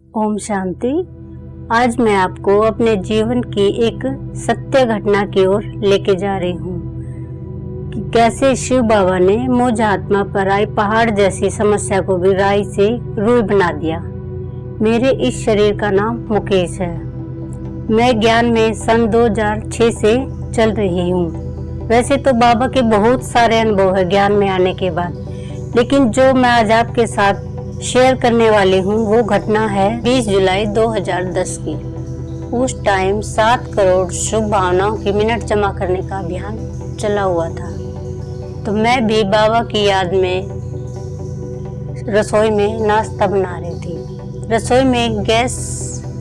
ओम शांति। आज मैं आपको अपने जीवन की एक सत्य घटना की ओर लेके जा रही हूँ कि कैसे शिव बाबा ने मुझ आत्मा पर आई पहाड़ जैसी समस्या को भी राई से रूई बना दिया। मेरे इस शरीर का नाम मुकेश है। मैं ज्ञान में सन 2006 से चल रही हूँ। वैसे तो बाबा के बहुत सारे अनुभव है ज्ञान में आने के बाद, लेकिन जो मैं आज आपके साथ शेयर करने वाली हूँ वो घटना है 20 जुलाई 2010 की। उस टाइम 7 करोड़ शुभ भावनाओं की मिनट जमा करने का अभियान चला हुआ था। तो मैं भी बाबा की याद में रसोई में नाश्ता बना रही थी। रसोई में गैस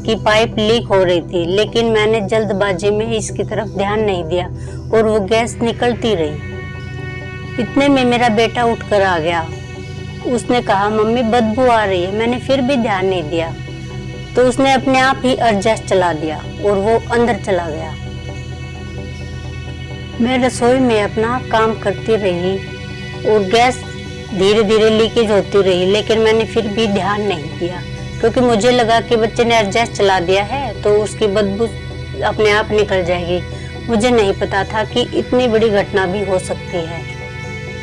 की पाइप लीक हो रही थी, लेकिन मैंने जल्दबाजी में इसकी तरफ ध्यान नहीं दिया और वो गैस निकलती रही। इतने में मेरा बेटा उठकर आ गया। उसने कहा, मम्मी बदबू आ रही है। मैंने फिर भी ध्यान नहीं दिया तो उसने अपने आप ही एडजस्ट चला दिया और वो अंदर चला गया। मैं रसोई में अपना काम करती रही और गैस धीरे धीरे लीकेज होती रही, लेकिन मैंने फिर भी ध्यान नहीं दिया क्योंकि मुझे लगा कि बच्चे ने एडजस्ट चला दिया है तो उसकी बदबू अपने आप निकल जाएगी। मुझे नहीं पता था कि इतनी बड़ी घटना भी हो सकती है।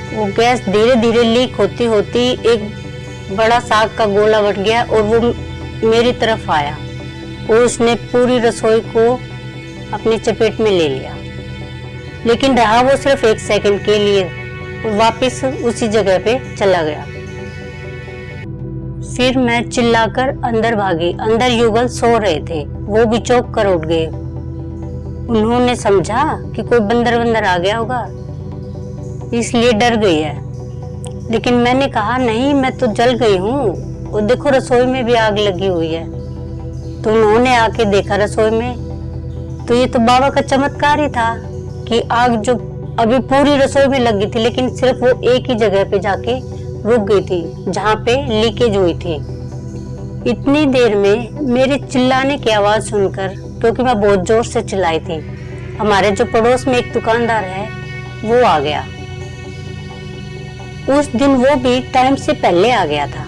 वो गैस धीरे धीरे लीक होती होती एक बड़ा साग का गोला बन गया और वो मेरी तरफ आया और उसने पूरी रसोई को अपनी चपेट में ले लिया। लेकिन रहा वो सिर्फ 1 सेकंड के लिए और वापस उसी जगह पे चला गया। फिर मैं चिल्लाकर अंदर भागी। अंदर युगल सो रहे थे, वो भी चौंक कर उठ गए। उन्होंने समझा कि कोई बंदर आ गया होगा, इसलिए डर गई है। लेकिन मैंने कहा, नहीं मैं तो जल गई हूँ और देखो रसोई में भी आग लगी हुई है। तो उन्होंने आके देखा रसोई में, तो ये तो बाबा का चमत्कार ही था कि आग जो अभी पूरी रसोई में लगी थी लेकिन सिर्फ वो एक ही जगह पे जाके रुक गई थी जहाँ पे लीकेज हुई थी। इतनी देर में मेरे चिल्लाने की आवाज सुनकर, क्योंकि मैं बहुत जोर से चिल्लाई थी, हमारे जो पड़ोस में एक दुकानदार है वो आ गया। उस दिन वो भी टाइम से पहले आ गया था।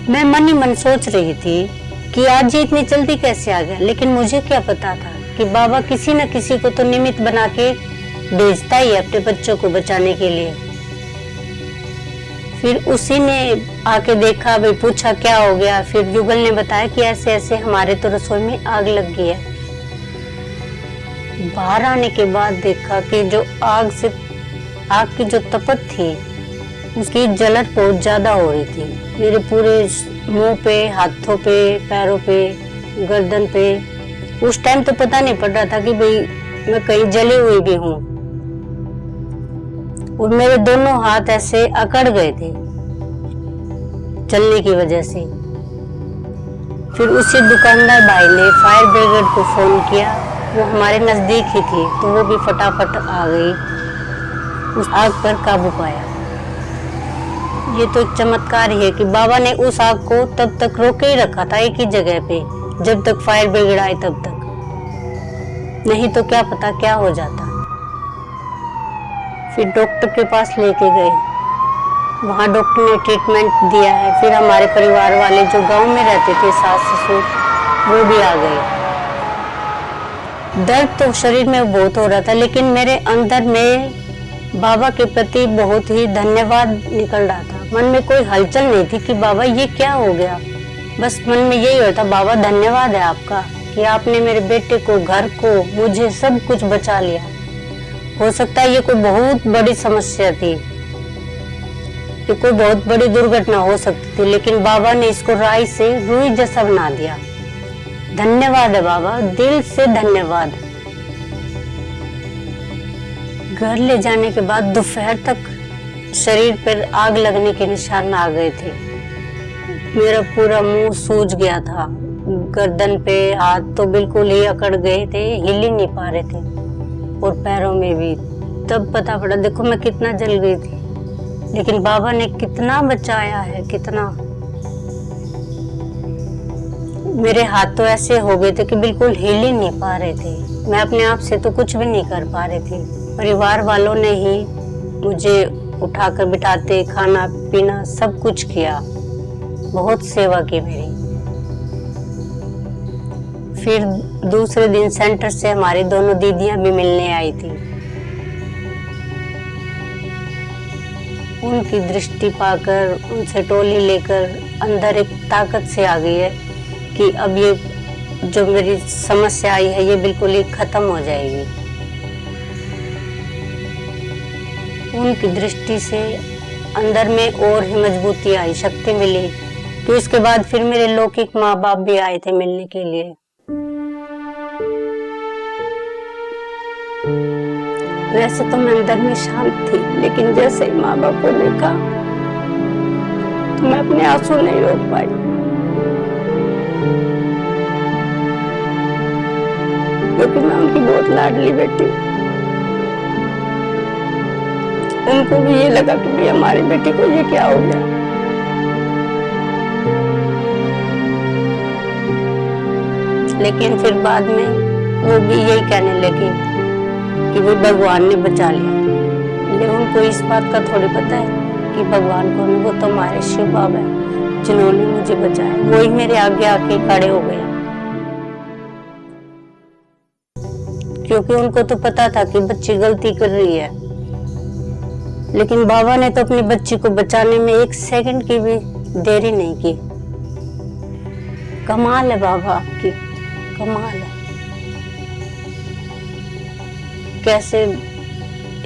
मैं मन ही मन सोच रही थी कि आज ये इतनी जल्दी कैसे आ गया, लेकिन मुझे क्या पता था कि बाबा किसी न किसी को तो निमित्त बना के भेजता ही है अपने बच्चों को बचाने के लिए। फिर उसी ने आके देखा, भाई पूछा क्या हो गया। फिर युगल ने बताया कि ऐसे ऐसे हमारे तो रसोई में आग लग गई है। बाहर आने के बाद देखा कि जो आग की जो तपत थी उसकी जलन बहुत ज्यादा हो रही थी। मेरे पूरे मुंह पे, हाथों पे, पैरों पे, गर्दन पे। उस टाइम तो पता नहीं पड़ रहा था कि भाई मैं कहीं जली हुई भी हूँ। और मेरे दोनों हाथ ऐसे अकड़ गए थे जलने की वजह से। फिर उसी दुकानदार भाई ने फायर ब्रिगेड को फोन किया। वो हमारे नजदीक ही थी तो वो भी फटाफट आ गई, उस आग पर काबू पाया। ये तो एक चमत्कार ही है कि बाबा ने उस आग को तब तक रोके ही रखा था एक ही जगह पे जब तक फायर ब्रिगेड आई तब तक, नहीं तो क्या पता क्या हो जाता। फिर डॉक्टर के पास लेके गए, वहां डॉक्टर ने ट्रीटमेंट दिया है। फिर हमारे परिवार वाले जो गांव में रहते थे, सास ससुर, वो भी आ गए। दर्द तो शरीर में बहुत हो रहा था, लेकिन मेरे अंदर में बाबा के प्रति बहुत ही धन्यवाद निकल रहा था। मन में कोई हलचल नहीं थी कि बाबा ये क्या हो गया, बस मन में यही होता, बाबा धन्यवाद है आपका कि आपने मेरे बेटे को, घर को, मुझे सब कुछ बचा लिया। हो सकता है ये कोई बहुत बड़ी समस्या थी, ये कोई बहुत बड़ी दुर्घटना हो सकती थी, लेकिन बाबा ने इसको राई से रूई जैसा बना दिया। धन्यवाद है बाबा, दिल से धन्यवाद। घर ले जाने के बाद दोपहर तक शरीर पर आग लगने के निशान आ गए थे। मेरा पूरा मुंह सूज गया था, गर्दन पे हाथ तो बिल्कुल ही अकड़ गए थे, हिल ही नहीं पा रहे थे, और पैरों में भी। तब पता पड़ा, देखो मैं कितना जल गई थी, लेकिन बाबा ने कितना बचाया है, कितना। मेरे हाथ तो ऐसे हो गए थे कि बिल्कुल हिल ही नहीं पा रहे थे। मैं अपने आप से तो कुछ भी नहीं कर पा रही थी। परिवार वालों ने ही मुझे उठाकर बिठाते, खाना पीना सब कुछ किया, बहुत सेवा की मेरी। फिर दूसरे दिन सेंटर से हमारी दोनों दीदियां भी मिलने आई थी। उनकी दृष्टि पाकर, उनसे टोली लेकर अंदर एक ताकत से आ गई है कि अब ये जो मेरी समस्या आई है ये बिल्कुल ही खत्म हो जाएगी। उनकी दृष्टि से अंदर में और ही मजबूती आई, शक्ति मिली। तो इसके बाद फिर मेरे लौकिक माँ बाप भी आए थे मिलने के लिए। वैसे तो मैं अंदर में शांत थी, लेकिन जैसे ही माँ बाप को देखा तो मैं अपने आंसू नहीं रोक पाई, क्योंकि मैं उनकी बहुत लाडली बेटी। उनको भी ये लगा कि भी हमारी बेटी को ये क्या हो गया। लेकिन फिर बाद में वो भी यही कहने लगी कि वो भगवान ने बचा लिया। लेकिन उनको इस बात का थोड़ी पता है कि भगवान कौन है। वो तो हमारे शिव बाबा है जिन्होंने मुझे बचाया। वो ही मेरे आगे आके खड़े हो गए, क्योंकि उनको तो पता था कि बच्ची गलती कर रही है। लेकिन बाबा ने तो अपनी बच्ची को बचाने में 1 सेकंड की भी देरी नहीं की। कमाल है बाबा आपकी, कमाल है। कैसे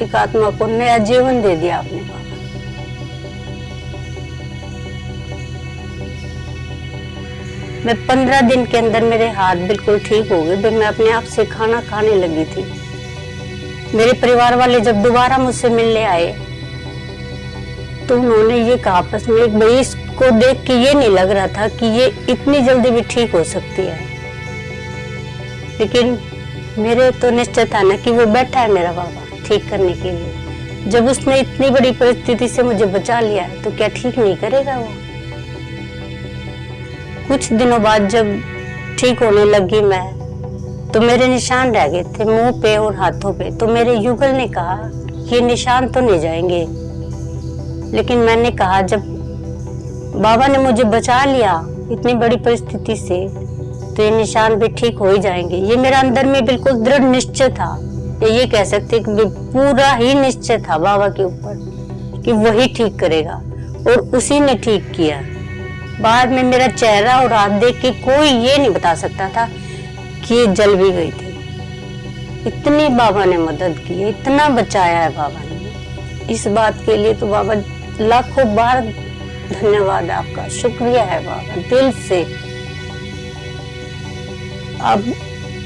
एक आत्मा को नया जीवन दे दिया आपने बाबा। मैं 15 दिन के अंदर मेरे हाथ बिल्कुल ठीक हो गए। मैं अपने आप से खाना खाने लगी थी। मेरे परिवार वाले जब दोबारा मुझसे मिलने आए तो उन्होंने ये कहा आपस में, भाई इसको देख के ये नहीं लग रहा था कि ये इतनी जल्दी भी ठीक हो सकती है। लेकिन मेरे तो निश्चय था ना कि वो बैठा है मेरा बाबा ठीक करने के लिए। जब उसने इतनी बड़ी परिस्थिति से मुझे बचा लिया है तो क्या ठीक नहीं करेगा वो। कुछ दिनों बाद जब ठीक होने लगी मैं, तो मेरे निशान रह गए थे मुंह पे और हाथों पे। तो मेरे युगल ने कहा ये निशान तो नहीं जाएंगे। लेकिन मैंने कहा जब बाबा ने मुझे बचा लिया इतनी बड़ी परिस्थिति से, तो ये निशान भी ठीक हो ही जाएंगे। ये मेरा अंदर में बिल्कुल दृढ़ निश्चय था, ये कह सकते कि पूरा ही निश्चय था बाबा के ऊपर कि वही ठीक करेगा, और उसी ने ठीक किया। बाद में मेरा चेहरा और हाथ देख के कोई ये नहीं बता सकता था कि ये जल भी गई थी। इतनी बाबा ने मदद की है, इतना बचाया है बाबा ने। इस बात के लिए तो बाबा लाखों बार धन्यवाद आपका, शुक्रिया है बाबा दिल से। आप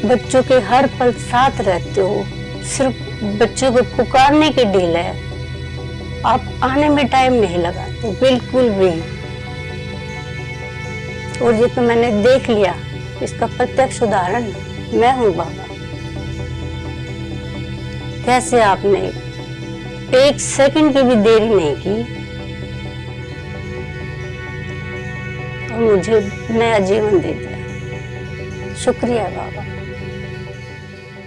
बच्चों के हर पल साथ रहते हो, सिर्फ बच्चों को पुकारने के ढील है, आप आने में टाइम नहीं लगाते बिल्कुल भी। और ये तो मैंने देख लिया, इसका प्रत्यक्ष उदाहरण मैं हूँ बाबा। कैसे आपने 1 सेकंड की भी देरी नहीं की और मुझे नया जीवन दे दिया। शुक्रिया बाबा,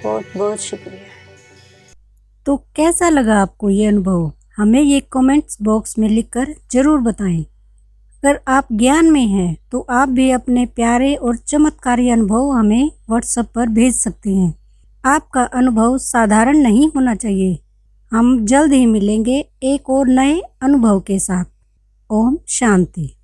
बहुत बहुत शुक्रिया। तो कैसा लगा आपको ये अनुभव? हमें ये कमेंट्स बॉक्स में लिखकर जरूर बताएं। अगर आप ज्ञान में हैं तो आप भी अपने प्यारे और चमत्कारी अनुभव हमें व्हाट्सएप पर भेज सकते हैं। आपका अनुभव साधारण नहीं होना चाहिए। हम जल्द ही मिलेंगे एक और नए अनुभव के साथ। ओम शांति।